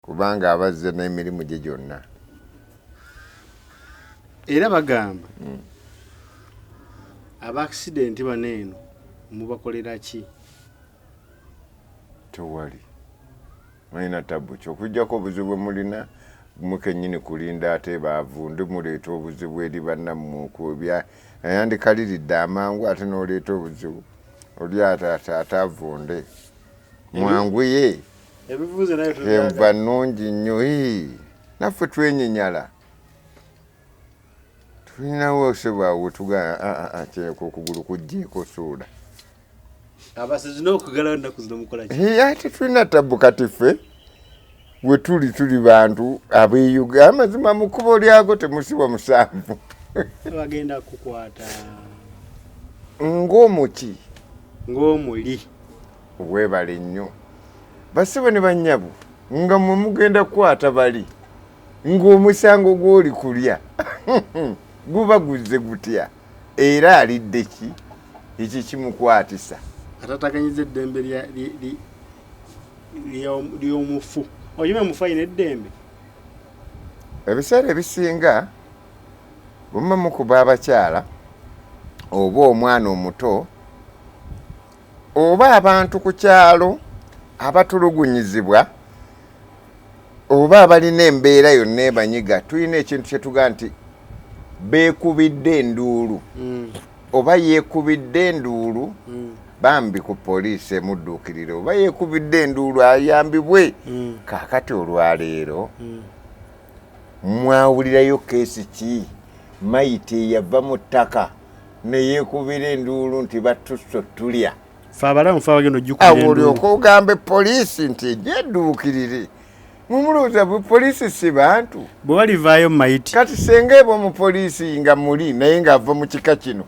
kubanga abazze n'emirimu gye gyonna. Era bagamba aba accident baneeno mubakolera ki? Tewali mulina tabu kyokujjako obuzibu mulina mukenyini kulinda ate bavunde muleeta obuzibu eri bannammwe okubya yandikaliridde amangu ate n'oleeta obuzibu oli atavunde mwanguye ebivuze nayo enva nnungi nnyo naffe twenyonyala tulinawo osebwawe tugaa kyeko okugulu kugjeeko suuda abasizi n'okugalawo ennaku zino mukola ki? Ate tulina tabu kati ffe we tuli bantu ab'Uganda amazima mu kkubo lyago temusibwa musanvu bagenda kukwata ng'omuki ng'omuli weebale nnyo basibe ne bannyabu nga mwe mugenda kukwata bali ng'omusango gw'oli kulya guba guzze gutya era alidde ki ekyo kimukwatisa atataganyiza eddembe ly'omufu oyima mufu ayina eddembe. Ebiseera ebisinga bumma mukuba abakyala oba omwana omuto oba abantu ku kyalo abatulugunyizibwa oba abalina embeera yonna ebanyiga tulina ekintu kye tugaa nti beekubidde enduulu oba yeekubidde enduulu bambi ku poliisi emudduukirire oba yeekubidde enduulu ayambibwe. Kaakati olwaleero mwawulirayo keesi ki mayiti eyava mu ttaka neyeekubira enduulu nti batusso tulya fe abalamu fe abagenda ojjukira olyoka ogambe poliisi nti egyedduukirire mumulowooza poliisi si bantu bwe balivaayo mu mayiti. Kati senga eba omupoliisi nga muli naye ng'ava mu kika kino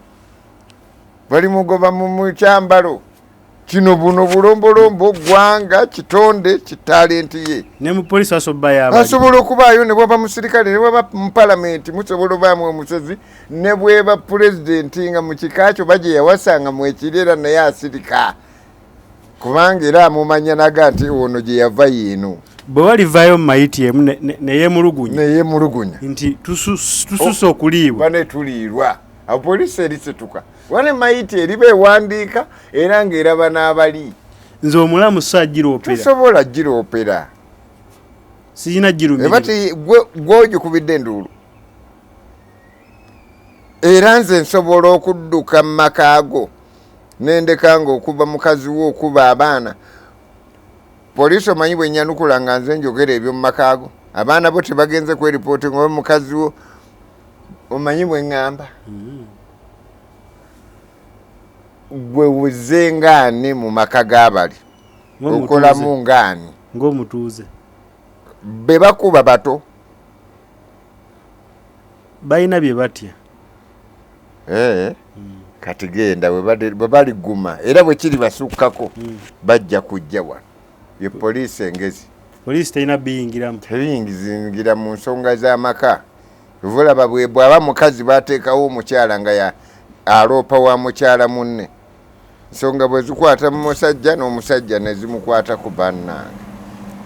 bali mugoba mu kyambalo kino buno bulombolombo gwanga kitonde kitalenti ye ne mu poliisi asobola okubaayo ne bwaba musirikale ne bwaba mu palamenti musobola obaamu omusezi ne bweba pulezidenti nga mu kika kyo bajye yawasanga mu ekirera naye asirika kubanga era amumanya naga nti ono gye yava yeeno bwe walivaayo mu mayiti emu neyeemulugunya nti tususse okuliibwa bane tuliirwa apoliisi erisituka wane mayiti eriba ewandiika era ng'eraba n'abali nze omulamu sa giroopera tosobola giroopera sirina girumira ebati gw'ogikubidde enduulu era nze nsobola okudduka mu makaago nendeka ng'okuba mukazi wo okuba abaana poliisi omanyi bwe nyanukula nga nze njogera ebyo mu makaago abaana bo tebagenze kweripooti nga mukazi wo omanyi bwe ŋŋamba gwe wuze ngaani mu maka g'abali okolamu ngaani ng'omutuuze be bakuba bato balina bye batya kati genda bwe baliguma era bwe kiri basukkako bajja kujja wano ye poliisi engezi poliisi terina biyingiramu tebiyingira mu nsonga z'amaka vulaba bw'aba mukazi bateekawo omukyala nga aloopa wa mukyala munne ensonga bwe zikwata mu musajja n'omusajja ne zimukwata ku bannange